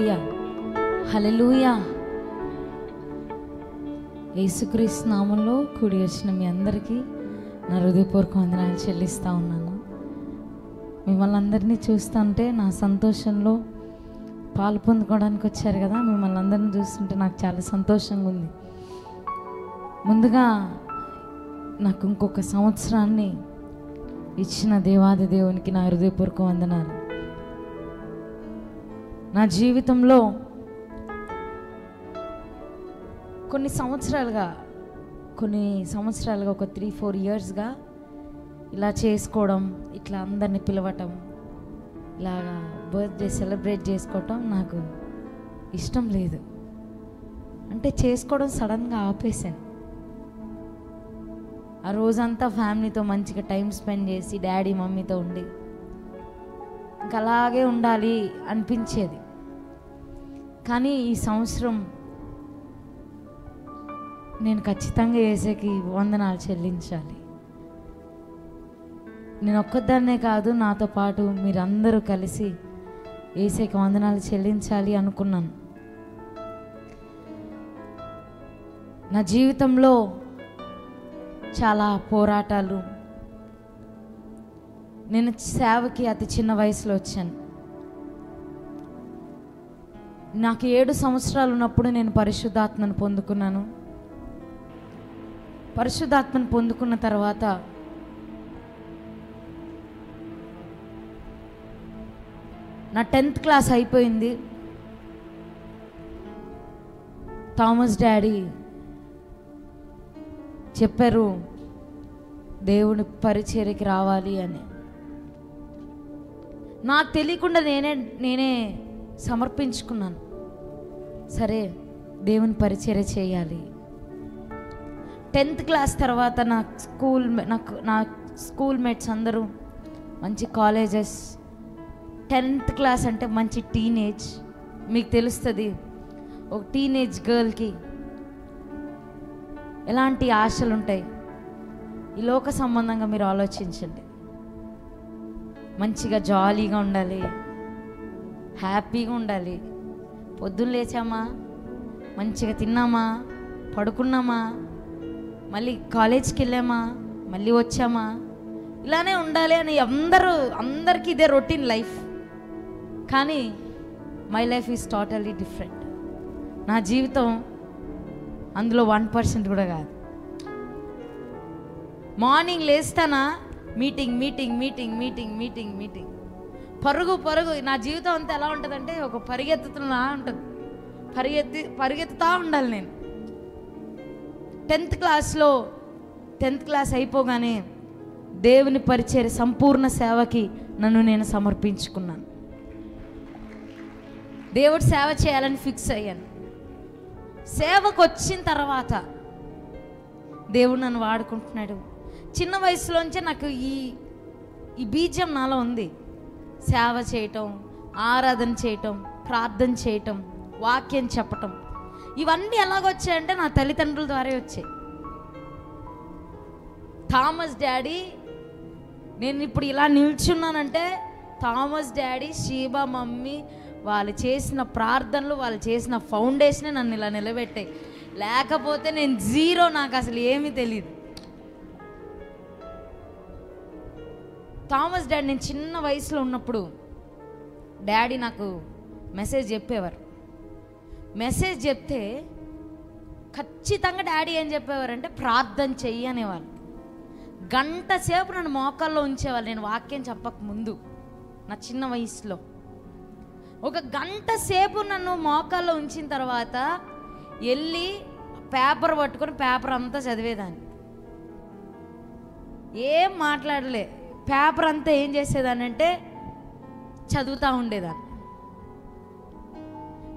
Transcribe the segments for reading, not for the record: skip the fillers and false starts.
హల్లెలూయా, హల్లెలూయా. యేసుక్రీస్తు నామంలో కూడి వచ్చిన మీ అందరికీ నా హృదయపూర్వక వందనాలు చెల్లిస్తూ ఉన్నాను. మిమ్మల్ని అందరినీ చూస్తుంటే నా సంతోషంలో పాలు పొందుకోవడానికి వచ్చారు కదా, మిమ్మల్ని అందరినీ చూస్తుంటే నాకు చాలా సంతోషంగా ఉంది. ముందుగా నాకు ఇంకొక సంవత్సరాన్ని ఇచ్చిన దేవాది దేవునికి నా హృదయపూర్వక వందనాలు. నా జీవితంలో కొన్ని సంవత్సరాలుగా ఒక 3-4 ఇయర్స్గా ఇలా చేసుకోవడం, ఇట్లా అందరిని పిలవటం, ఇలాగా బర్త్డే సెలబ్రేట్ చేసుకోవటం నాకు ఇష్టం లేదు. అంటే చేసుకోవడం సడన్గా ఆపేశాను. ఆ రోజంతా ఫ్యామిలీతో మంచిగా టైం స్పెండ్ చేసి డాడీ మమ్మీతో ఉండి ఇంకా అలాగే ఉండాలి అనిపించేది. కానీ ఈ సంవత్సరం నేను ఖచ్చితంగా యేసుకి వందనాలు చెల్లించాలి. నేను ఒక్కదాన్నే కాదు, నాతో పాటు మీరందరూ కలిసి యేసుకి వందనాలు చెల్లించాలి అనుకున్నాను. నా జీవితంలో చాలా పోరాటాలు. నేను సేవకి అతి చిన్న వయసులో వచ్చాను. నాకు 7 సంవత్సరాలు ఉన్నప్పుడు నేను పరిశుద్ధాత్మను పొందుకున్నాను. పరిశుద్ధాత్మను పొందుకున్న తర్వాత నా 10th క్లాస్ అయిపోయింది. థామస్ డాడీ చెప్పారు దేవుని పరిచర్యకి రావాలి అని. నాకు తెలియకుండా నేనే సమర్పించుకున్నాను. సరే దేవుని పరిచర్య చేయాలి. 10th క్లాస్ తర్వాత నా స్కూల్ మేట్స్ అందరూ మంచి కాలేజెస్. 10th క్లాస్ అంటే మంచి టీనేజ్, మీకు తెలుస్తుంది. ఒక టీనేజ్ గర్ల్కి ఎలాంటి ఆశలు ఉంటాయి. ఈ లోక సంబంధంగా మీరు ఆలోచించండి. మంచిగా జాలీగా ఉండాలి, హ్యాపీగా ఉండాలి. పొద్దున్న లేచామా, మంచిగా తిన్నామా, పడుకున్నామా, మళ్ళీ కాలేజ్కి వెళ్ళామా, మళ్ళీ వచ్చామా, ఇలానే ఉండాలి అని అందరికీ ఇదే రొటీన్ లైఫ్. కానీ my life is totally different. నా జీవితం అందులో 1% కూడా కాదు. మార్నింగ్ లేస్తానా, meeting meeting meeting meeting meeting meeting, పరుగు పరుగు. నా జీవితం అంతా ఎలా ఉంటుందంటే ఒక పరిగెత్తుతున్నా ఉంటుంది. పరిగెత్తుతా ఉండాలి నేను. 10th క్లాస్ అయిపోగానే దేవుని పరిచర్య సంపూర్ణ సేవకి నన్ను నేను సమర్పించుకున్నాను. దేవుడి సేవ చేయాలని ఫిక్స్ అయ్యాను. సేవకు వచ్చిన తర్వాత దేవుడు నన్ను వాడుకుంటున్నాడు. చిన్న వయసులోంచే నాకు ఈ బీజం నాలో ఉంది. సేవ చేయటం, ఆరాధన చేయటం, ప్రార్థన చేయటం, వాక్యం చెప్పటం, ఇవన్నీ ఎలాగొచ్చాయంటే నా తల్లిదండ్రుల ద్వారా వచ్చాయి. థామస్ డాడీ, నేను ఇప్పుడు ఇలా నిల్చున్నానంటే థామస్ డాడీ, షీబా మమ్మీ వాళ్ళు చేసిన ప్రార్థనలు, వాళ్ళు చేసిన ఫౌండేషనే నన్ను ఇలా నిలబెట్టాయి. లేకపోతే నేను జీరో, నాకు అసలు ఏమీ తెలియదు. థామస్ డాడీ, నేను చిన్న వయసులో ఉన్నప్పుడు డాడీ నాకు మెసేజ్ చెప్పేవారు. మెసేజ్ చెప్తే ఖచ్చితంగా డాడీ ఏం చెప్పేవారంటే ప్రార్థన చెయ్యి అనేవాళ్ళు. గంట సేపు నన్ను మోకాల్లో ఉంచేవాళ్ళు. నేను వాక్యం చెప్పక ముందు నా చిన్న వయసులో ఒక గంట సేపు నన్ను మోకాల్లో ఉంచిన తర్వాత వెళ్ళి పేపర్ పట్టుకొని పేపర్ అంతా చదివేదాన్ని. ఏం మాట్లాడలే. పేపర్ అంతా ఏం చేసేదాన్ని అంటే చదువుతూ ఉండేదాన్ని.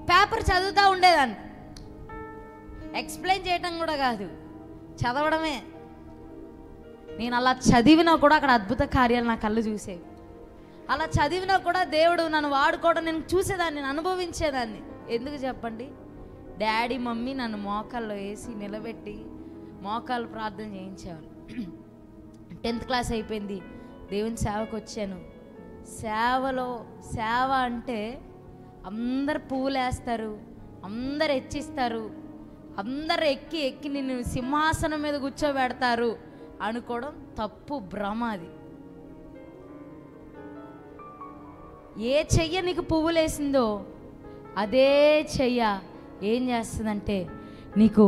పేపర్ చదువుతూ ఉండేదాన్ని. ఎక్స్ప్లెయిన్ చేయటం కూడా కాదు, చదవడమే. నేను అలా చదివినా కూడా అక్కడ అద్భుత కార్యాలు నా కళ్ళు చూసేవి. అలా చదివినా కూడా దేవుడు నన్ను వాడుకోవడం నేను చూసేదాన్ని, నేను అనుభవించేదాన్ని. ఎందుకు చెప్పండి? డాడీ మమ్మీ నన్ను మోకాల్లో వేసి నిలబెట్టి మోకాలు ప్రార్థన చేయించేవాళ్ళు. 10th క్లాస్ అయిపోయింది, దేవుని సేవకు వచ్చాను. సేవ అంటే అందరు పువ్వులు వేస్తారు, అందరు హెచ్చిస్తారు, అందరు ఎక్కి ఎక్కి నిన్ను సింహాసనం మీద కూర్చోబెడతారు అనుకోవడం తప్పు, భ్రమ అది. ఏ చెయ్య నీకు పువ్వులు వేసిందో అదే చెయ్య ఏం చేస్తుందంటే నీకు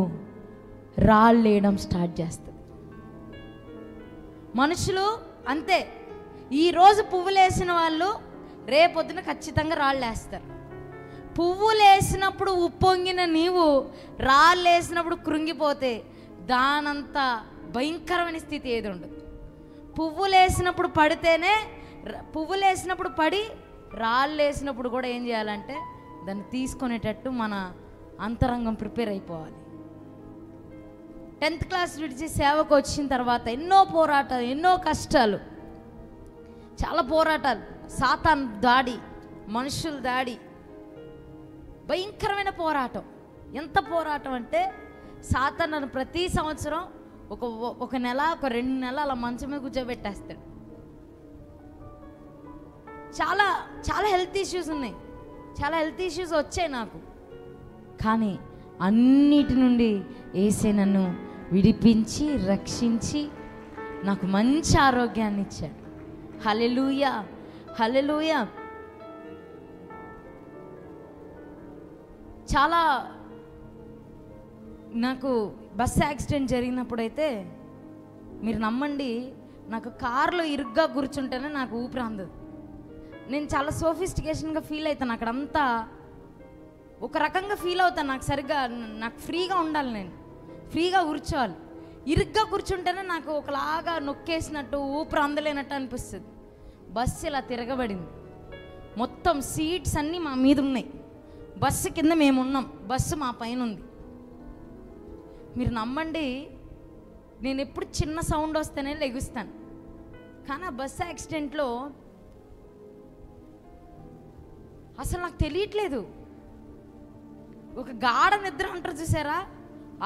రాళ్ళు వేయడం స్టార్ట్ చేస్తుంది. మనుషులు అంతే, ఈరోజు పువ్వులు వేసిన వాళ్ళు రేపొద్దున ఖచ్చితంగా రాళ్ళు వేస్తారు. పువ్వులు వేసినప్పుడు ఉప్పొంగిన నీవు రాళ్ళు వేసినప్పుడు కృంగిపోతే దానంత భయంకరమైన స్థితి ఏది ఉండదు. పువ్వులు వేసినప్పుడు పడితేనే, పువ్వులు వేసినప్పుడు పడి రాళ్ళు వేసినప్పుడు కూడా ఏం చేయాలంటే దాన్ని తీసుకునేటట్టు మన అంతరంగం ప్రిపేర్ అయిపోవాలి. 10th క్లాస్ విడిచి సేవకు వచ్చిన తర్వాత ఎన్నో పోరాటాలు, ఎన్నో కష్టాలు, చాలా పోరాటాలు, సాతాన్ దాడి, మనుషుల దాడి, భయంకరమైన పోరాటం. ఎంత పోరాటం అంటే సాతాన్ నన్ను ప్రతి సంవత్సరం ఒక నెల, ఒక 2 నెలలు అలా మంచం మీద కూర్చోబెట్టేస్తాడు. చాలా చాలా హెల్త్ ఇష్యూస్ ఉన్నాయి, చాలా హెల్త్ ఇష్యూస్ వచ్చాయి నాకు. కానీ అన్నిటి నుండి యేసే నన్ను విడిపించి రక్షించి నాకు మంచి ఆరోగ్యాన్ని ఇచ్చాడు. హల్లెలూయా, హల్లెలూయా. చాలా నాకు బస్ యాక్సిడెంట్ జరిగినప్పుడైతే మీరు నమ్మండి, నాకు కారులో ఇరుగ్గా కూర్చుంటేనే నాకు ఊపిరి అందదు. నేను చాలా సోఫిస్టికేషన్గా ఫీల్ అవుతాను, అక్కడంతా ఒక రకంగా ఫీల్ అవుతాను. నాకు ఫ్రీగా ఉండాలి, నేను ఫ్రీగా కూర్చోవాలి. ఇరుగ్గా కూర్చుంటేనే నాకు ఒకలాగా నొక్కేసినట్టు, ఊపిరి అందలేనట్టు అనిపిస్తుంది. బస్సు ఇలా తిరగబడింది, మొత్తం సీట్స్ అన్నీ మా మీద ఉన్నాయి, బస్సు కింద మేము ఉన్నాం, బస్సు మా పైన ఉంది. మీరు నమ్మండి, నేను ఎప్పుడు చిన్న సౌండ్ వస్తేనే లెగుస్తాను. కానీ ఆ బస్సు యాక్సిడెంట్లో అసలు నాకు తెలియట్లేదు, ఒక గాఢ నిద్ర అంటారు చూసారా,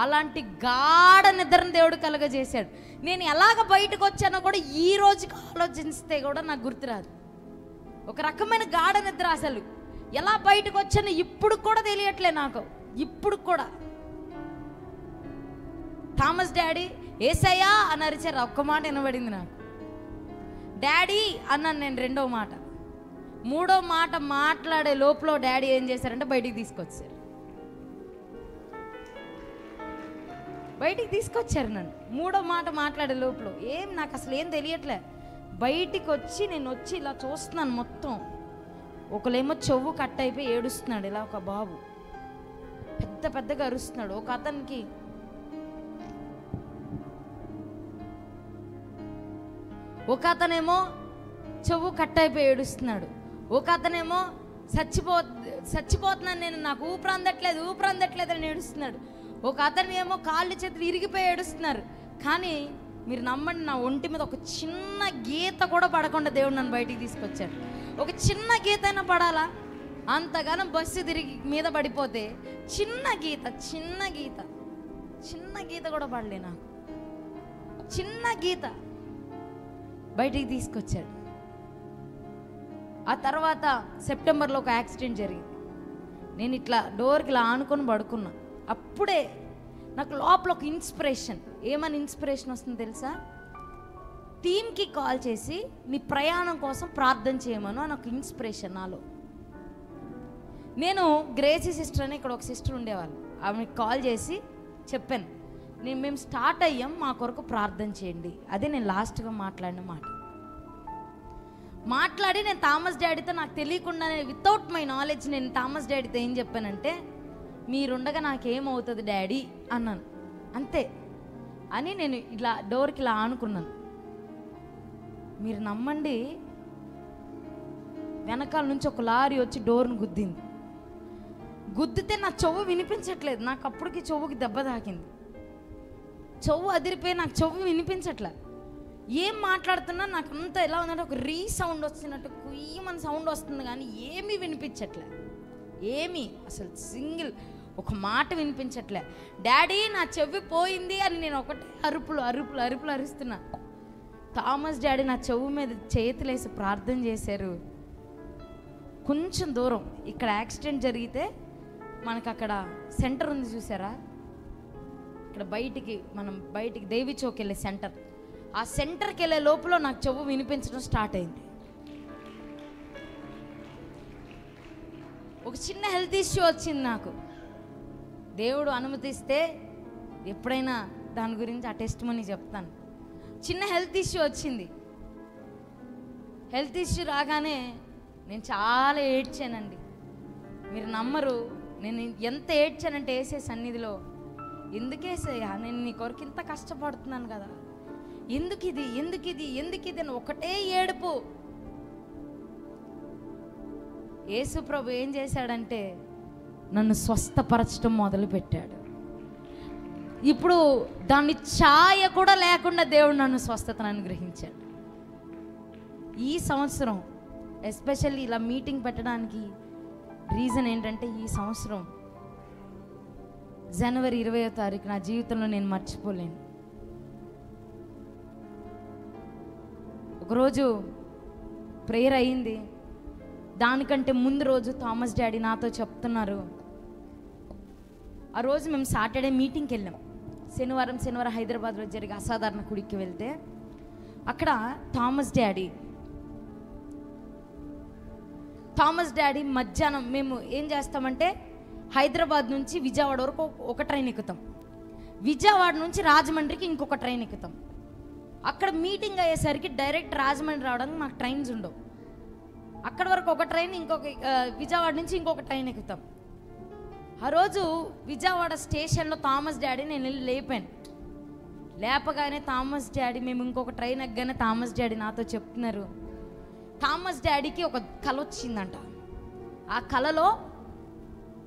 అలాంటి గాఢ నిద్రను దేవుడు కలుగజేశాడు. నేను ఎలాగ బయటకు వచ్చానో కూడా ఈ రోజుకి ఆలోచిస్తే కూడా నాకు గుర్తురాదు. ఒక రకమైన గాఢ నిద్ర, అసలు ఎలా బయటకు వచ్చానో ఇప్పుడు కూడా తెలియట్లే నాకు, ఇప్పుడు కూడా. థామస్ డాడీ యేసయ్యా అని అరిచారు, ఒక్క మాట వినబడింది నాకు. డాడీ అన్నాను నేను రెండో మాట. మూడో మాట మాట్లాడే లోపల డాడీ ఏం చేశారంటే బయటికి తీసుకొచ్చారు, నన్ను. మూడో మాట మాట్లాడే లోపల నాకు అసలు ఏం తెలియట్లే. బయటికి వచ్చి నేను వచ్చి ఇలా చూస్తున్నాను, మొత్తం ఒకలేమో చెవు కట్ అయిపోయి ఏడుస్తున్నాడు, ఇలా ఒక బాబు పెద్ద పెద్దగా అరుస్తున్నాడు. ఒక అతనేమో చెవు కట్ అయిపోయి ఏడుస్తున్నాడు, ఒక అతనేమో చచ్చిపోతున్నాను నేను, నాకు ఊపిరి అందట్లేదు అని ఏడుస్తున్నాడు. ఒక అతను ఏమో కాళ్ళు చేతులు ఇరిగిపోయి ఏడుస్తున్నారు. కానీ మీరు నమ్మండి, నా ఒంటి మీద ఒక చిన్న గీత కూడా పడకుండా దేవుడు నన్ను బయటికి తీసుకొచ్చాడు. ఒక చిన్న గీత అయినా పడాలా, అంతగానో బస్సు తిరిగి మీద పడిపోతే చిన్న గీత కూడా పడలే నాకు, చిన్న గీత బయటికి తీసుకొచ్చాడు. ఆ తర్వాత సెప్టెంబర్లో ఒక యాక్సిడెంట్ జరిగింది. నేను ఇట్లా డోర్కి ఇలా ఆనుకొని పడుకున్నా. అప్పుడే నాకు లోపల ఒక ఇన్స్పిరేషన్, ఏమని ఇన్స్పిరేషన్ వస్తుందో తెలుసా? టీమ్కి కాల్ చేసి నీ ప్రయాణం కోసం ప్రార్థన చేయమను అని ఒక ఇన్స్పిరేషన్ నాలో. నేను గ్రేసీ సిస్టర్ అని ఇక్కడ ఒక సిస్టర్ ఉండేవాళ్ళు, ఆమెకి కాల్ చేసి చెప్పాను, మేము స్టార్ట్ అయ్యాం, మా కొరకు ప్రార్థన చేయండి. అదే నేను లాస్ట్గా మాట్లాడిన మాట. మాట్లాడి నేను థామస్ డాడీతో, నాకు తెలియకుండానే వితౌట్ మై నాలెడ్జ్ నేను థామస్ డాడీతో ఏం చెప్పానంటే, మీరుండగా నాకేమవుతుంది డాడీ అన్నాను, అంతే అని నేను ఇలా డోర్కి ఇలా ఆనుకున్నాను. మీరు నమ్మండి, వెనకాల నుంచి ఒక లారీ వచ్చి డోర్ను గుద్దితే నా చెవు వినిపించట్లేదు. నాకు అప్పటికి చెవుకి దెబ్బ తాకింది, చెవు అదిరిపోయి నాకు చెవు వినిపించట్లే. ఏం మాట్లాడుతున్నా నాకు అంత ఎలా ఉందంటే ఒక సౌండ్ వస్తున్నట్టు, కుయ్యమని సౌండ్ వస్తుంది, కానీ ఏమీ వినిపించట్లే, ఏమీ అసలు సింగిల్ ఒక మాట వినిపించట్లే. డాడీ నా చెవి పోయింది అని నేను ఒకటే అరుపులు అరుస్తున్నా. థామస్ డాడీ నా చెవు మీద చేతులేసి ప్రార్థన చేశారు. కొంచెం దూరం ఇక్కడ యాక్సిడెంట్ జరిగితే మనకు అక్కడ సెంటర్ ఉంది చూసారా, ఇక్కడ మనం బయటికి దేవి చౌక్ వెళ్ళే సెంటర్, ఆ సెంటర్కి వెళ్ళే లోపల నాకు చెవు వినిపించడం స్టార్ట్ అయింది. ఒక చిన్న హెల్త్ ఇష్యూ వచ్చింది నాకు. దేవుడు అనుమతిస్తే ఎప్పుడైనా దాని గురించి ఆ టెస్ట్ మనీ చెప్తాను. చిన్న హెల్త్ ఇష్యూ వచ్చింది. హెల్త్ ఇష్యూ రాగానే నేను చాలా ఏడ్చానండి. మీరు నమ్మరు, నేను ఎంత ఏడ్చానంటే వేసే సన్నిధిలో, ఎందుకేసయ్యా నేను నీ కొరకు ఇంత కష్టపడుతున్నాను కదా, ఎందుకు ఇది అని ఒకటే ఏడుపు. యేసు ప్రభు ఏం చేశాడంటే నన్ను స్వస్థపరచడం మొదలుపెట్టాడు. ఇప్పుడు దాన్ని ఛాయ కూడా లేకుండా దేవుడు నన్ను స్వస్థతను అనుగ్రహించాడు. ఈ సంవత్సరం ఎస్పెషల్లీ ఇలా మీటింగ్ పెట్టడానికి రీజన్ ఏంటంటే, ఈ సంవత్సరం జనవరి 20వ తారీఖు నా జీవితంలో నేను మర్చిపోలేను. ఒకరోజు ప్రేయర్ అయ్యింది. దానికంటే ముందు రోజు థామస్ డాడీ నాతో చెప్తున్నారు. ఆ రోజు మేము సాటర్డే మీటింగ్కి వెళ్ళాం. శనివారం హైదరాబాద్లో జరిగే అసాధారణ కుడికి వెళ్తే అక్కడ థామస్ డాడీ మధ్యాహ్నం మేము ఏం చేస్తామంటే హైదరాబాద్ నుంచి విజయవాడ వరకు ఒక ట్రైన్ ఎక్కుతాం, విజయవాడ నుంచి రాజమండ్రికి ఇంకొక ట్రైన్ ఎక్కుతాం. అక్కడ మీటింగ్ అయ్యేసరికి డైరెక్ట్ రాజమండ్రి రావడానికి మాకు ట్రైన్స్ ఉండవు. అక్కడ వరకు ఒక ట్రైన్, విజయవాడ నుంచి ఇంకొక ట్రైన్ ఎక్కుతాం. ఆ రోజు విజయవాడ స్టేషన్లో థామస్ డాడీ నేను వెళ్ళి లేపాను. లేపగానే థామస్ డాడీ, మేము ఇంకొక ట్రైన్ ఎక్కగానే థామస్ డాడీ నాతో చెప్తున్నారు, థామస్ డాడీకి ఒక కల వచ్చిందంట. ఆ కలలో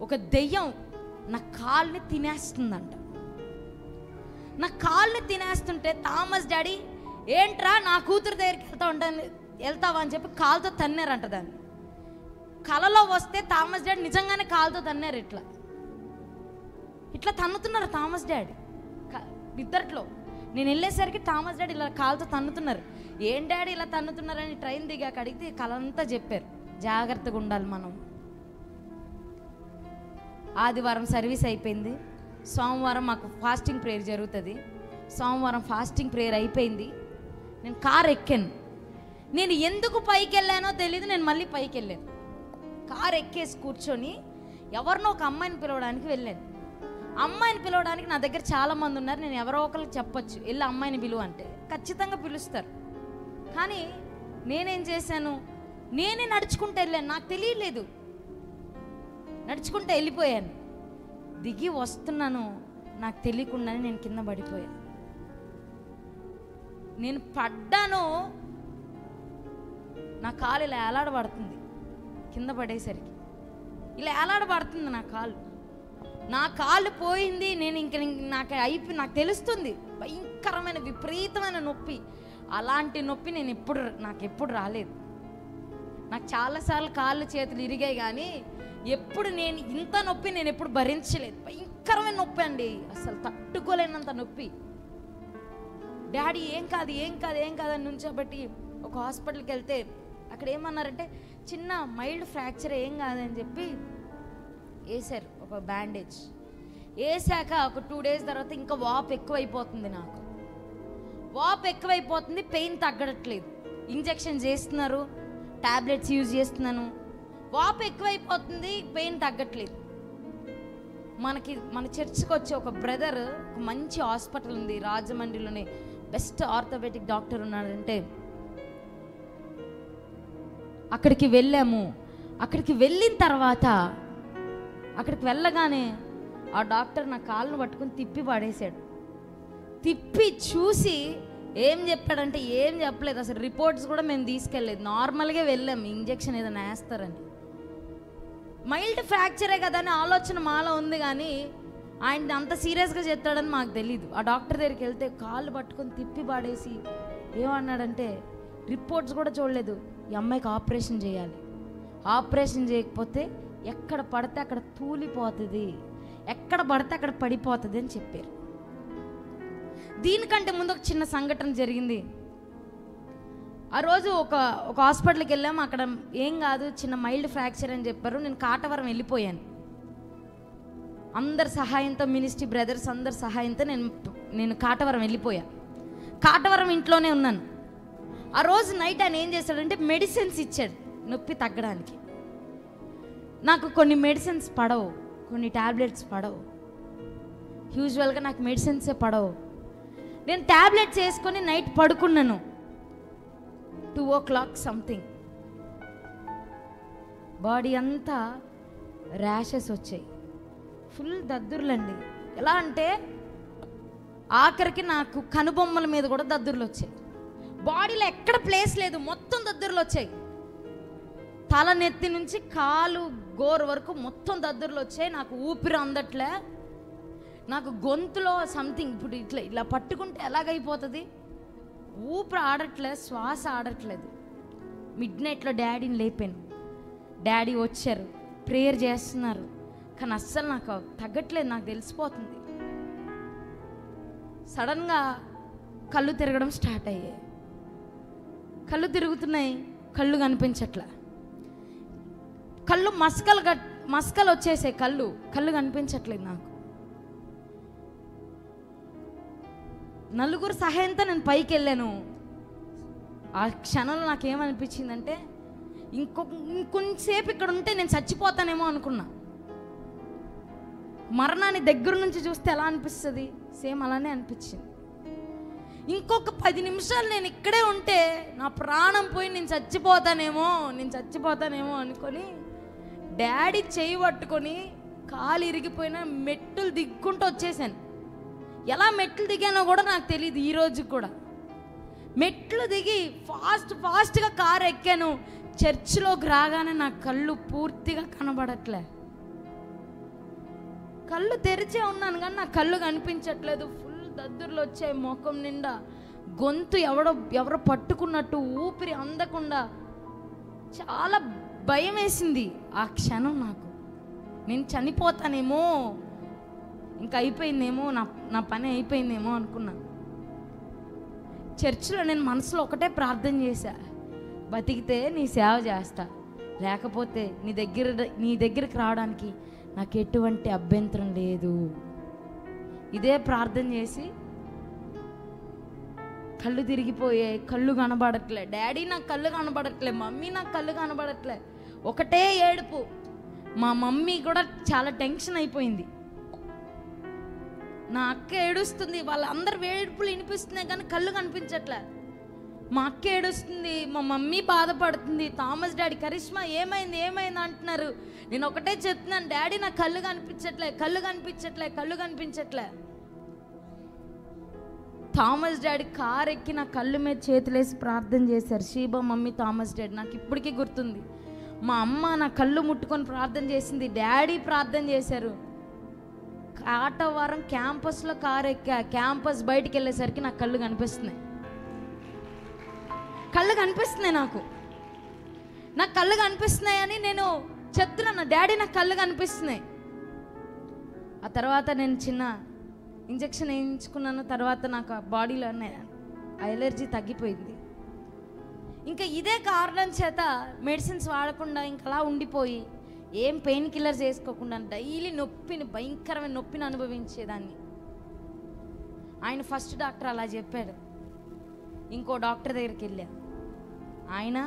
ఒక దెయ్యం నా కాళ్ళని తినేస్తుందంట. నా కాళ్ళని తినేస్తుంటే థామస్ డాడీ, ఏంట్రా నా కూతురు దగ్గరికి వెళ్తావా అని చెప్పి కాలుతో తన్నారంట దాన్ని. కలలో వస్తే థామస్ డాడీ నిజంగానే కాలుతో తన్నారు. ఇట్లా తన్నుతున్నారు థామస్ డాడీ ఇద్దట్లో. నేను వెళ్ళేసరికి థామస్ డాడీ ఇలా కాలుతో తన్నుతున్నారు. ఏం డాడీ ఇలా తన్నుతున్నారని ట్రైన్ దిగాక అడిగితే కలంతా చెప్పారు. జాగ్రత్తగా ఉండాలి మనం. ఆదివారం సర్వీస్ అయిపోయింది. సోమవారం మాకు ఫాస్టింగ్ ప్రేయర్ జరుగుతుంది. సోమవారం ఫాస్టింగ్ ప్రేయర్ అయిపోయింది. నేను కార్ ఎక్కాను. నేను ఎందుకు పైకి వెళ్ళానో తెలియదు. నేను మళ్ళీ పైకి వెళ్ళాను. కార్ ఎక్కేసి కూర్చొని ఎవరినో ఒక అమ్మాయిని పిలవడానికి వెళ్ళాను. అమ్మాయిని పిలవడానికి నా దగ్గర చాలామంది ఉన్నారు. నేను ఎవరో ఒకరికి చెప్పొచ్చు, వెళ్ళి అమ్మాయిని పిలువ అంటే ఖచ్చితంగా పిలుస్తారు. కానీ నేనేం చేశాను, నేనే నడుచుకుంటూ వెళ్ళాను. నాకు తెలియలేదు, నడుచుకుంటూ వెళ్ళిపోయాను. దిగి వస్తున్నాను, నాకు తెలియకుండానే నేను కింద పడిపోయాను. నేను పడ్డాను, నా కాలు ఇలా ఏలాడబడుతుంది. కింద పడేసరికి ఇలా ఏలాడబడుతుంది నా కాలు పోయింది. నేను నాకు తెలుస్తుంది భయంకరమైన విపరీతమైన నొప్పి. అలాంటి నొప్పి నాకు ఎప్పుడు రాలేదు. నాకు చాలాసార్లు కాళ్ళు చేతులు ఇరిగాయి, కానీ ఎప్పుడు నేను ఇంత నొప్పి నేను ఎప్పుడు భరించలేదు. భయంకరమైన నొప్పి అండి, అసలు తట్టుకోలేనంత నొప్పి. డాడీ ఏం కాదు అని నుంచోబెట్టి ఒక హాస్పిటల్కి వెళ్తే అక్కడ ఏమన్నారంటే చిన్న మైల్డ్ ఫ్రాక్చర్, ఏం కాదని చెప్పి వేసారు ఒక బ్యాండేజ్. వేసాక ఒక 2 days తర్వాత ఇంకా వాపు ఎక్కువైపోతుంది. నాకు వాపు ఎక్కువైపోతుంది, పెయిన్ తగ్గట్లేదు. ఇంజెక్షన్ చేస్తున్నారు, టాబ్లెట్స్ యూజ్ చేస్తున్నాను, వాపు ఎక్కువైపోతుంది, పెయిన్ తగ్గట్లేదు. మన చర్చ్కి వచ్చే ఒక బ్రదర్, ఒక మంచి హాస్పిటల్ ఉంది రాజమండ్రిలోనే, బెస్ట్ ఆర్థోపెడిక్ డాక్టర్ ఉన్నాడంటే అక్కడికి వెళ్ళాము. అక్కడికి వెళ్ళిన తర్వాత అక్కడికి వెళ్ళగానే ఆ డాక్టర్ నా కాళ్ళను పట్టుకుని తిప్పి పడేశాడు. తిప్పి చూసి ఏం చెప్పాడంటే ఏం చెప్పలేదు, అసలు రిపోర్ట్స్ కూడా మేము తీసుకెళ్ళలేదు. నార్మల్గా వెళ్ళాము, ఇంజెక్షన్ ఏదైనా వేస్తారని. మైల్డ్ ఫ్రాక్చరే కదా అని ఆలోచన మాలో ఉంది, కానీ ఆయన అంత సీరియస్గా చెప్తాడని మాకు తెలీదు. ఆ డాక్టర్ దగ్గరికి వెళ్తే కాళ్ళు పట్టుకొని తిప్పి పడేసి ఏమన్నాడంటే, రిపోర్ట్స్ కూడా చూడలేదు, ఈ అమ్మాయికి ఆపరేషన్ చేయాలి, ఆపరేషన్ చేయకపోతే ఎక్కడ పడితే అక్కడ తూలిపోతుంది, ఎక్కడ పడితే అక్కడ పడిపోతుంది అని చెప్పారు. దీనికంటే ముందు ఒక చిన్న సంఘటన జరిగింది. ఆ రోజు ఒక హాస్పిటల్కి వెళ్ళాము. అక్కడ ఏం కాదు, చిన్న మైల్డ్ ఫ్రాక్చర్ అని చెప్పారు. నేను కాటవరం వెళ్ళిపోయాను. అందరి సహాయంతో, మినిస్ట్రీ బ్రదర్స్ అందరి సహాయంతో నేను కాటవరం వెళ్ళిపోయా. కాటవరం ఇంట్లోనే ఉన్నాను. ఆ రోజు నైట్ ఆయన ఏం చేశాడంటే మెడిసిన్స్ ఇచ్చాడు నొప్పి తగ్గడానికి. నాకు కొన్ని మెడిసిన్స్ పడవు, కొన్ని ట్యాబ్లెట్స్ పడవు. యూజువల్గా నాకు మెడిసిన్సే పడవు. నేను ట్యాబ్లెట్స్ వేసుకొని నైట్ పడుకున్నాను. 2 o'clock సంథింగ్ బాడీ అంతా ర్యాషెస్ వచ్చాయి, ఫుల్ దద్దుర్లండి. ఎలా అంటే ఆఖరికి నాకు కనుబొమ్మల మీద కూడా దద్దుర్లు వచ్చాయి. బాడీలో ఎక్కడ ప్లేస్ లేదు, మొత్తం దద్దుర్లు వచ్చాయి. తల నెత్తి నుంచి కాలు గోరు వరకు మొత్తం దద్దుర్లు వచ్చాయి. నాకు ఊపిరి అందట్లే, నాకు గొంతులో సంథింగ్ ఇప్పుడు ఇలా పట్టుకుంటే ఎలాగైపోతుంది, ఊపిరి ఆడట్లే, శ్వాస ఆడట్లేదు. మిడ్నైట్లో డాడీని లేపాను. డాడీ వచ్చారు, ప్రేయర్ చేస్తున్నారు. కానీ అస్సలు నాకు తగ్గట్లేదు, నాకు తెలిసిపోతుంది. సడన్గా కళ్ళు తిరగడం స్టార్ట్ అయ్యాయి. కళ్ళు తిరుగుతున్నాయి, కళ్ళు కనిపించట్లే. కళ్ళు మస్కలు వచ్చేసాయి, కళ్ళు కనిపించట్లేదు నాకు. నలుగురు సహాయంతో నేను పైకి వెళ్ళాను. ఆ క్షణంలో నాకేమనిపించిందంటే ఇంకొంచెంసేపు ఇక్కడ ఉంటే నేను చచ్చిపోతానేమో అనుకున్నా. మరణాన్ని దగ్గర నుంచి చూస్తే ఎలా అనిపిస్తుంది, సేమ్ అలానే అనిపించింది. ఇంకొక 10 నిమిషాలు నేను ఇక్కడే ఉంటే నా ప్రాణం పోయి నేను చచ్చిపోతానేమో అనుకొని డాడీ చేయి పట్టుకొని కాలు ఇరిగిపోయిన మెట్టులు దిక్కుంటూ వచ్చేసాను. ఎలా మెట్లు దిగానో కూడా నాకు తెలియదు ఈ రోజు కూడా. మెట్లు దిగి ఫాస్ట్గా కారు ఎక్కాను. చర్చిలోకి రాగానే నా కళ్ళు పూర్తిగా కనబడట్లే. కళ్ళు తెరిచే ఉన్నాను కానీ నా కళ్ళు కనిపించట్లేదు. ఫుల్ దద్దుర్లు వచ్చాయి ముఖం నిండా. గొంతు ఎవరో పట్టుకున్నట్టు, ఊపిరి అందకుండా చాలా భయం వేసింది ఆ క్షణం. నాకు నేను చనిపోతానేమో, ఇంకా అయిపోయిందేమో, నా పని అయిపోయిందేమో అనుకున్నా. చర్చిలో నేను మనసులో ఒకటే ప్రార్థన చేశా, బతికితే నీ సేవ చేస్తా, లేకపోతే నీ దగ్గరికి రావడానికి నాకు ఎటువంటి అభ్యంతరం లేదు. ఇదే ప్రార్థన చేసి కళ్ళు తిరిగిపోయాయి, కళ్ళు కనబడట్లే. డాడీ నాకు కళ్ళు కనబడట్లే, మమ్మీ నాకు కళ్ళు కనబడట్లే. ఒకటే ఏడుపు. మా మమ్మీ కూడా చాలా టెన్షన్ అయిపోయింది. నా అక్క ఏడుస్తుంది, వాళ్ళందరూ ఏడుపులు వినిపిస్తున్నాయి కానీ కళ్ళు కనిపించట్లే. మా అక్క ఏడుస్తుంది, మా మమ్మీ బాధపడుతుంది, థామస్ డాడీ కరిష్మా ఏమైంది అంటున్నారు. నేను ఒకటే చెప్తున్నాను, డాడీ నాకు కళ్ళు కనిపించట్లే. థామస్ డాడీ కార్ ఎక్కి నా కళ్ళు మీద చేతులేసి ప్రార్థన చేశారు. షీబా మమ్మీ, థామస్ డాడీ నాకు ఇప్పటికీ గుర్తుంది. మా అమ్మ నా కళ్ళు ముట్టుకొని ప్రార్థన చేసింది, డాడీ ప్రార్థన చేశారు. కాటవరం క్యాంపస్లో కారు ఎక్కా. క్యాంపస్ బయటికి వెళ్ళేసరికి నాకు కళ్ళు కనిపిస్తున్నాయి. నాకు కళ్ళు కనిపిస్తున్నాయని నేను చెప్తున్నాను, డాడీ నాకు కళ్ళు కనిపిస్తున్నాయి. ఆ తర్వాత నేను చిన్న ఇంజెక్షన్ వేయించుకున్నాను. తర్వాత నాకు బాడీలో అలర్జీ తగ్గిపోయింది. ఇంకా ఇదే కారణం చేత మెడిసిన్స్ వాడకుండా ఇంకా అలా ఉండిపోయి ఏం పెయిన్ కిల్లర్స్ వేసుకోకుండా డైలీ భయంకరమైన నొప్పిని అనుభవించేదాన్ని. ఆయన ఫస్ట్ డాక్టర్ అలా చెప్పాడు. ఇంకో డాక్టర్ దగ్గరికి వెళ్ళా, ఆయన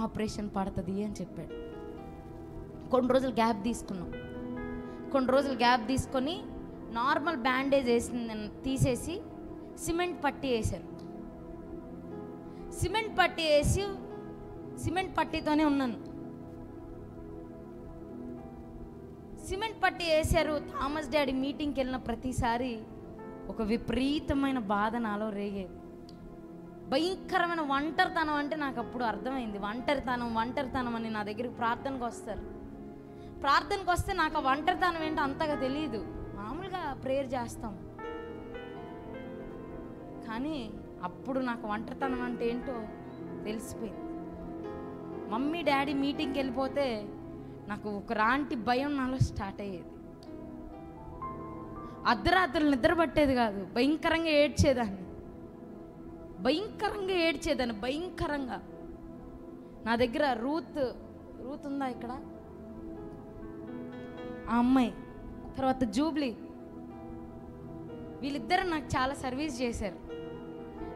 ఆపరేషన్ పడుతుంది అని చెప్పాడు. కొన్ని రోజులు గ్యాప్ తీసుకొని నార్మల్ బ్యాండేజ్ తీసేసి సిమెంట్ పట్టీ వేశారు. సిమెంట్ పట్టీతోనే ఉన్నాను. సిమెంట్ పట్టీ వేశారు. థామస్ డాడీ మీటింగ్కి వెళ్ళిన ప్రతిసారి ఒక విపరీతమైన బాధ నాలో రేగేది. భయంకరమైన ఒంటరితనం అంటే నాకు అప్పుడు అర్థమైంది. ఒంటరితనం అని నా దగ్గరికి ప్రార్థనకు వస్తే నాకు ఆ ఒంటరితనం ఏంటో అంతగా తెలియదు. మామూలుగా ప్రేయర్ చేస్తాం, కానీ అప్పుడు నాకు ఒంటరితనం అంటే ఏంటో తెలిసిపోయింది. మమ్మీ డాడీ మీటింగ్కి వెళ్ళిపోతే నాకు ఒక రాంటి భయం నాలో స్టార్ట్ అయ్యేది. అర్ధరాత్రులు నిద్ర పట్టేది కాదు, భయంకరంగా ఏడ్చేదాన్ని. భయంకరంగా ఏడ్చేదాన్ని, భయంకరంగా. నా దగ్గర రూత్ ఉందా ఇక్కడ, ఆ అమ్మాయి, తర్వాత జూబ్లీ, వీళ్ళిద్దరు నాకు చాలా సర్వీస్ చేశారు.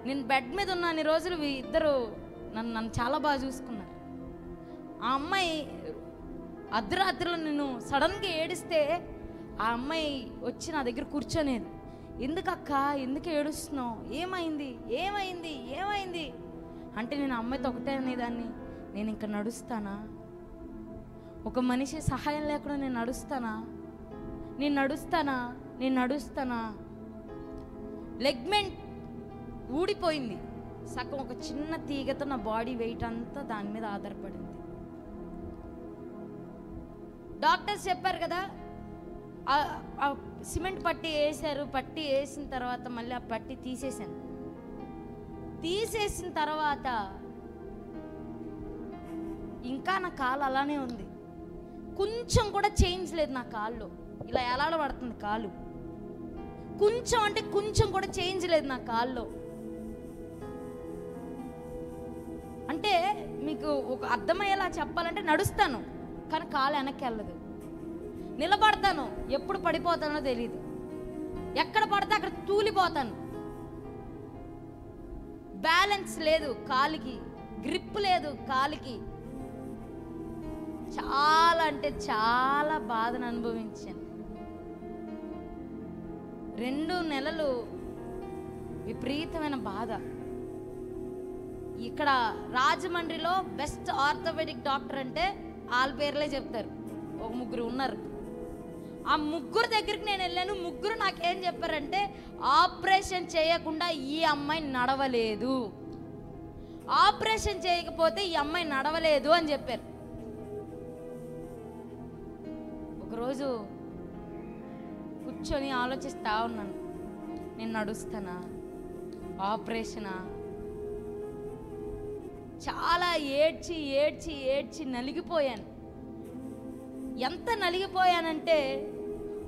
నేను బెడ్ మీద ఉన్న అన్ని రోజులు ఇద్దరు నన్ను చాలా బాగా చూసుకున్నారు. ఆ అమ్మాయి అర్ధరాత్రిలో నేను సడన్గా ఏడిస్తే ఆ అమ్మాయి వచ్చి నా దగ్గర కూర్చొనేది. ఎందుకక్క, ఎందుకు ఏడుస్తున్నావు, ఏమైంది ఏమైంది ఏమైంది అంటే నేను అమ్మాయితో ఒకటే అనేదాన్ని, నేను ఇంకా నడుస్తానా, ఒక మనిషి సహాయం లేకుండా నేను నడుస్తానా. లెగ్మెంట్ ఊడిపోయింది సగం, ఒక చిన్న తీగతో నా బాడీ వెయిట్ అంతా దాని మీద ఆధారపడింది. డాక్టర్స్ చెప్పారు కదా, సిమెంట్ పట్టి వేసారు. పట్టి వేసిన తర్వాత మళ్ళీ ఆ పట్టి తీసేసిన తర్వాత ఇంకా నా కాలు అలానే ఉంది. కొంచెం కూడా చేంజ్ లేదు నా కాల్లో, ఇలా ఎలాడబడుతుంది కాలు. కొంచెం అంటే కొంచెం కూడా చేంజ్ లేదు నా కాల్లో. అంటే మీకు ఒక అర్థమయ్యేలా చెప్పాలంటే, నడుస్తాను కానీ కాలు వెనక్కి వెళ్ళదు, నిలబడతాను ఎప్పుడు పడిపోతానో తెలియదు, ఎక్కడ పడితే అక్కడ తూలిపోతాను, బ్యాలెన్స్ లేదు కాలికి, గ్రిప్ లేదు కాలికి. చాలా అంటే చాలా బాధను అనుభవించాను. 2 నెలలు విపరీతమైన బాధ. ఇక్కడ రాజమండ్రిలో బెస్ట్ ఆర్థోపెడిక్ డాక్టర్ అంటే వాళ్ళ పేర్లే చెప్తారు, ఒక 3 ఉన్నారు. ఆ 3 దగ్గరికి నేను వెళ్ళాను. 3 నాకేం చెప్పారంటే, ఆపరేషన్ చేయకుండా ఈ అమ్మాయి నడవలేదు, ఆపరేషన్ చేయకపోతే ఈ అమ్మాయి నడవలేదు అని చెప్పారు. ఒకరోజు కూర్చొని ఆలోచిస్తా ఉన్నాను, నేను నడుస్తానా, ఆపరేషనా? చాలా ఏడ్చి నలిగిపోయాను. ఎంత నలిగిపోయానంటే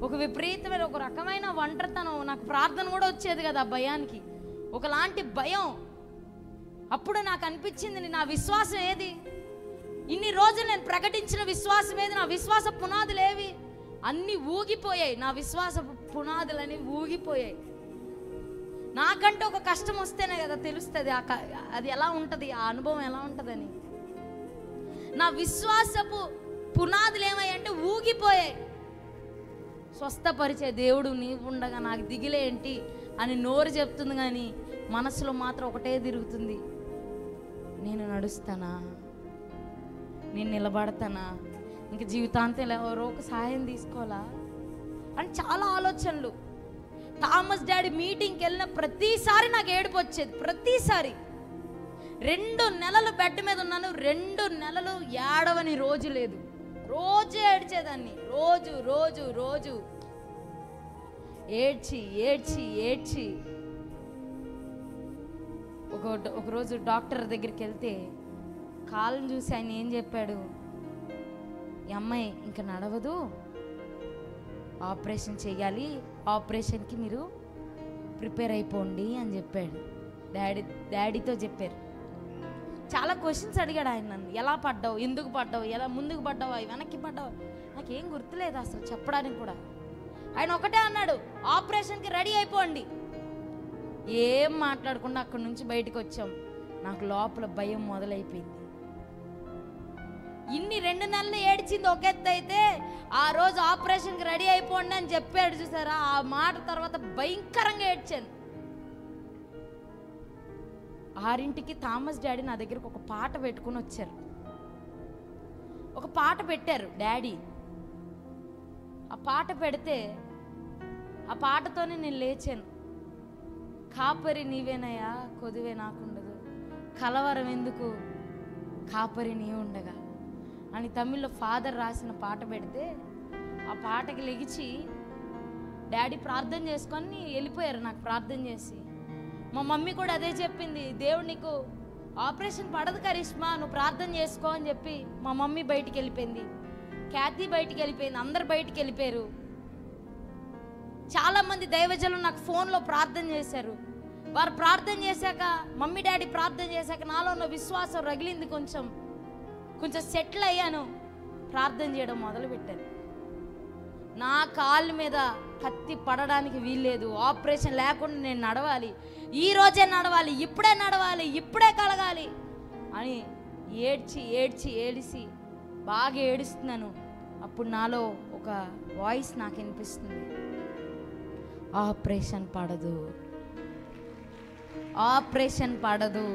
ఒక విపరీతమైన, ఒక రకమైన ఒంటరితనం. నాకు ప్రార్థన కూడా వచ్చేది కదా ఆ భయానికి, ఒకలాంటి భయం. అప్పుడు నాకు అనిపించింది, నా విశ్వాసం ఏది? ఇన్ని రోజులు నేను ప్రకటించిన విశ్వాసం ఏది? నా విశ్వాస పునాదులు ఏవి? అన్నీ ఊగిపోయాయి, నా విశ్వాస పునాదులని ఊగిపోయాయి. నాకంటే ఒక కష్టం వస్తేనే కదా తెలుస్తుంది అది ఎలా ఉంటుంది, ఆ అనుభవం ఎలా ఉంటుందని. నా విశ్వాసపు పునాదులు ఏమయ్యంటే ఊగిపోయాయి. స్వస్థపరిచే దేవుడు నీవు ఉండగా నాకు దిగులేంటి అని నోరు చెప్తుంది, కానీ మనసులో మాత్రం ఒకటే తిరుగుతుంది, నేను నడుస్తానా, నేను నిలబడతానా, ఇంక జీవితాంతం ఎవరో ఒక సహాయం తీసుకోవాలా అని చాలా ఆలోచనలు. థామస్ డాడీ మీటింగ్కి వెళ్ళిన ప్రతిసారి నాకు ఏడుపు వచ్చేది. ప్రతిసారి 2 నెలలు బెడ్ మీద ఉన్నాను, 2 నెలలు ఏడవని రోజు లేదు. రోజు ఏడ్చేదాన్ని, రోజు ఏడ్చి ఒకరోజు డాక్టర్ దగ్గరికి వెళ్తే కాళ్ళని చూసి ఆయన ఏం చెప్పాడు, ఈ అమ్మాయి ఇంకా నడవదు, ఆపరేషన్ చేయాలి, ఆపరేషన్కి మీరు ప్రిపేర్ అయిపోండి అని చెప్పాడు. డాడీతో చెప్పారు. చాలా క్వశ్చన్స్ అడిగాడు ఆయన నన్ను, ఎలా పడ్డావు, ఎందుకు పడ్డావు, ఎలా ముందుకు పడ్డావా, వెనక్కి పడ్డావు, నాకేం గుర్తులేదు అసలు చెప్పడానికి కూడా. ఆయన ఒకటే అన్నాడు, ఆపరేషన్కి రెడీ అయిపోండి. ఏం మాట్లాడకుండా అక్కడి నుంచి బయటకు వచ్చాం. నాకు లోపల భయం మొదలైపోయింది. ఇన్ని 2 నెలలు ఏడ్చింది ఒక ఎత్తు అయితే, ఆ రోజు ఆపరేషన్కి రెడీ అయిపోండి అని చెప్పాడు చూసారా, ఆ మాట తర్వాత భయంకరంగా ఏడ్చాను. 6ంటికి థామస్ డాడీ నా దగ్గరకు ఒక పాట పెట్టుకుని వచ్చారు. ఒక పాట పెట్టారు డాడీ. ఆ పాట పెడితే ఆ పాటతోనే నేను లేచాను. కాపరి నీవేనయ్యా, కొదువే నాకుండదు, కలవరం ఎందుకు, కాపరి నీ ఉండగా అని తమిళ్లో ఫాదర్ రాసిన పాట పెడితే, ఆ పాటకి లెగిచి డాడీ ప్రార్థన చేసుకొని వెళ్ళిపోయారు నాకు ప్రార్థన చేసి. మా మమ్మీ కూడా అదే చెప్పింది, దేవుడు నీకు ఆపరేషన్ పడదు కరిష్మా, నువ్వు ప్రార్థన చేసుకో అని చెప్పి మా మమ్మీ బయటికి వెళ్ళిపోయింది, ఖ్యాతి బయటికి వెళ్ళిపోయింది, అందరు బయటికి వెళ్ళిపోయారు. చాలామంది దైవజనులు నాకు ఫోన్లో ప్రార్థన చేశారు. వారు ప్రార్థన చేశాక, మమ్మీ డాడీ ప్రార్థన చేశాక నాలో ఉన్న విశ్వాసం రగిలింది, కొంచెం సెటిల్ అయ్యాను. ప్రార్థన చేయడం మొదలుపెట్టాను. నా కాళ్ళ మీద కత్తి పడడానికి వీల్లేదు, ఆపరేషన్ లేకుండా నేను నడవాలి, ఈ రోజే నడవాలి, ఇప్పుడే నడవాలి, ఇప్పుడే కలగాలి అని ఏడ్చి బాగా ఏడుస్తున్నాను. అప్పుడు నాలో ఒక వాయిస్ నాకు వినిపిస్తుంది, ఆపరేషన్ పడదు, ఆపరేషన్ పడదు,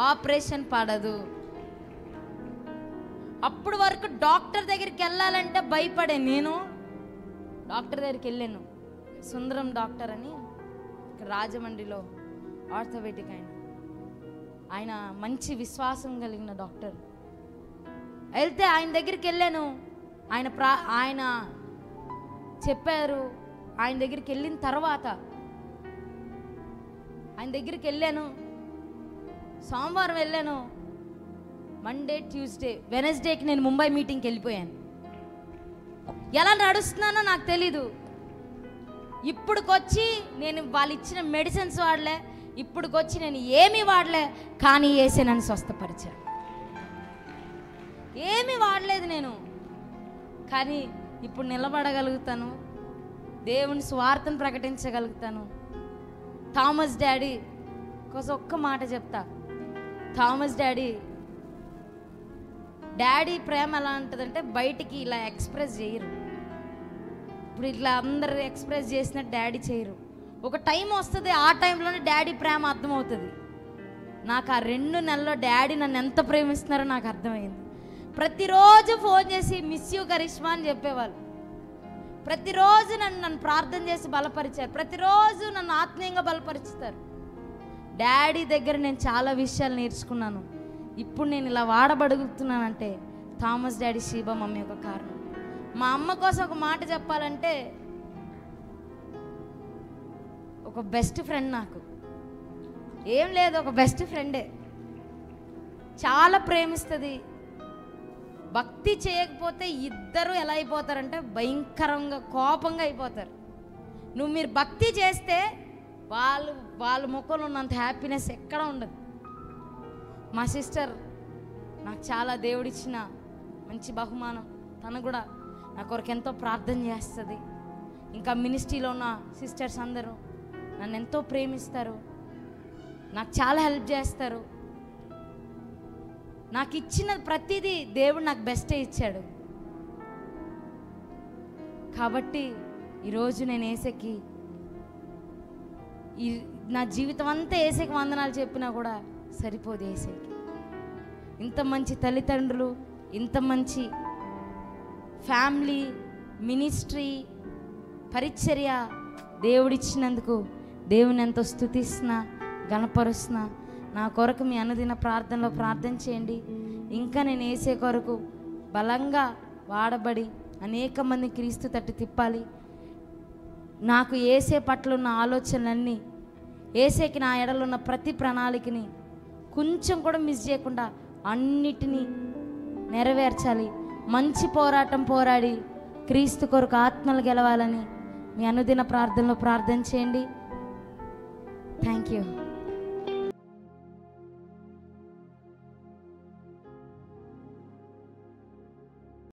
ఆపరేషన్ పడదు. అప్పుడు వరకు డాక్టర్ దగ్గరికి వెళ్ళాలంటే భయపడే నేను డాక్టర్ దగ్గరికి వెళ్ళాను. సుందరం డాక్టర్ అని రాజమండ్రిలో ఆర్థోపెడిక్ ఆయన మంచి విశ్వాసం కలిగిన డాక్టర్. వెళ్తే ఆయన దగ్గరికి వెళ్ళాను. ఆయన చెప్పారు. ఆయన దగ్గరికి వెళ్ళిన తర్వాత ఆయన దగ్గరికి వెళ్ళాను. సోమవారం వెళ్ళాను. మండే, ట్యూస్డే, వెనస్డేకి నేను ముంబై మీటింగ్కి వెళ్ళిపోయాను. ఎలా నడుస్తున్నానో నాకు తెలీదు. ఇప్పుడుకొచ్చి నేను వాళ్ళు ఇచ్చిన మెడిసిన్స్ వాడలే, ఇప్పుడుకొచ్చి నేను ఏమీ వాడలే, కానీ యేసే నన్ను స్వస్థపరిచాను. ఏమీ వాడలేదు నేను, కానీ ఇప్పుడు నిలబడగలుగుతాను, దేవుని స్వార్థను ప్రకటించగలుగుతాను. థామస్ డాడీ కోసం ఒక్క మాట చెప్తా. థామస్ డాడీ ప్రేమ ఎలా ఉంటుందంటే బయటికి ఇలా ఎక్స్ప్రెస్ చేయరు. ఇప్పుడు ఇట్లా అందరు ఎక్స్ప్రెస్ చేసినట్టు డాడీ చేయరు. ఒక టైం వస్తుంది, ఆ టైంలోనే డాడీ ప్రేమ అర్థమవుతుంది. నాకు ఆ 2 నెలల్లో డాడీ నన్ను ఎంత ప్రేమిస్తున్నారో నాకు అర్థమైంది. ప్రతిరోజు ఫోన్ చేసి మిస్ యూ కరిష్మా అని చెప్పేవాళ్ళు. ప్రతిరోజు నన్ను ప్రార్థన చేసి బలపరిచారు. ప్రతిరోజు నన్ను ఆత్మీయంగా బలపరుచుతారు. డాడీ దగ్గర నేను చాలా విషయాలు నేర్చుకున్నాను. ఇప్పుడు నేను ఇలా వాడబడుగుతున్నానంటే థామస్ డాడీ, షీబా మమ్మీ ఒక కారణం. మా అమ్మ కోసం ఒక మాట చెప్పాలంటే, ఒక బెస్ట్ ఫ్రెండ్, నాకు ఏం లేదు, ఒక బెస్ట్ ఫ్రెండే. చాలా ప్రేమిస్తుంది. భక్తి చేయకపోతే ఇద్దరు ఎలా అయిపోతారంటే భయంకరంగా కోపంగా అయిపోతారు. మీరు భక్తి చేస్తే వాళ్ళ ముఖంలో ఉన్నంత హ్యాపీనెస్ ఎక్కడ ఉండదు. మా సిస్టర్ నాకు చాలా దేవుడిచ్చిన మంచి బహుమానం. తను కూడా నా కొరకు ఎంతో ప్రార్థన చేస్తుంది. ఇంకా మినిస్ట్రీలో ఉన్న సిస్టర్స్ అందరూ నన్ను ఎంతో ప్రేమిస్తారు, నాకు చాలా హెల్ప్ చేస్తారు. నాకు ఇచ్చిన ప్రతిదీ దేవుడు నాకు బెస్టే ఇచ్చాడు. కాబట్టి ఈరోజు నేను యేసేకి నా జీవితం అంతా యేసేకి వందనాలు చెప్పినా కూడా సరిపోదు. యేసేకి ఇంత మంచి తల్లిదండ్రులు, ఇంత మంచి ఫ్యామిలీ, మినిస్ట్రీ, పరిచర్య దేవుడిచ్చినందుకు దేవుని ఎంతో స్తుతిస్తున్నా, గణపరుస్తున్నా. నా కొరకు మీ అనుదిన ప్రార్థనలో ప్రార్థన చేయండి. ఇంకా నేను యేసే కొరకు బలంగా వాడబడి అనేక మంది క్రీస్తు తట్టు తిప్పాలి. నాకు యేసే పట్ల ఉన్న ఆలోచనలన్నీ, యేసేకి నా ఎడలో ఉన్న ప్రతి ప్రణాళికని కొంచెం కూడా మిస్ చేయకుండా అన్నిటినీ నెరవేర్చాలి. మంచి పోరాటం పోరాడి క్రీస్తు కొరకు ఆత్మలు గెలవాలని మీ అనుదిన ప్రార్థనలో ప్రార్థన చేయండి. Thank you.